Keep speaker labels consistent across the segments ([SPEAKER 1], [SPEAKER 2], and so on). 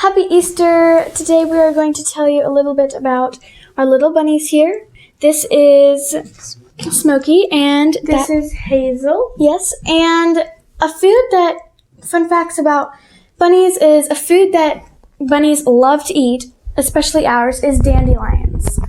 [SPEAKER 1] Happy Easter! Today we are going to tell you a little bit about our little bunnies here. This is Smokey and
[SPEAKER 2] this is Hazel.
[SPEAKER 1] Yes, and fun facts about bunnies is a food that bunnies love to eat, especially ours, is dandelions.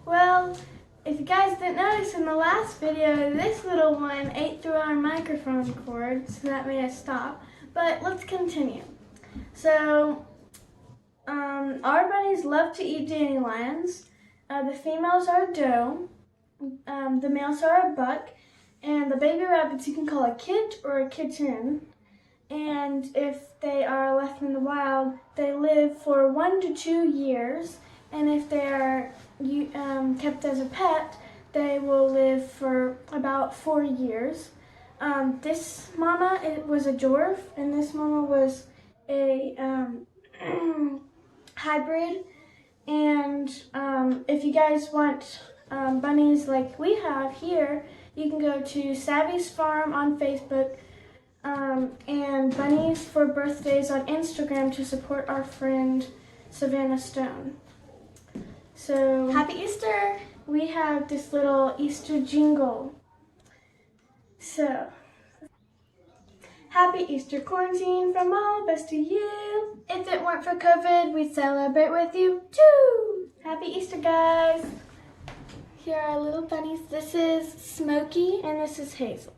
[SPEAKER 2] Well, if you guys didn't notice in the last video, this little one ate through our microphone cord, so that made us stop. But let's continue. So, our bunnies love to eat dandelions. The females are a doe, the males are a buck, and the baby rabbits you can call a kit or a kitten. And if they are left in the wild, they live for 1 to 2 years. And if they are kept as a pet, they will live for about 4 years. This mama, it was a dwarf, and this mama was a hybrid. And if you guys want bunnies like we have here, you can go to Savvy's Farm on Facebook and Bunnies for Birthdays on Instagram to support our friend Savannah Stone. So,
[SPEAKER 1] Happy Easter!
[SPEAKER 2] We have this little Easter jingle. So, happy Easter quarantine from all of us to you. If it weren't for COVID, we'd celebrate with you too. Happy Easter, guys. Here are our little bunnies. This is Smokey and this is Hazel.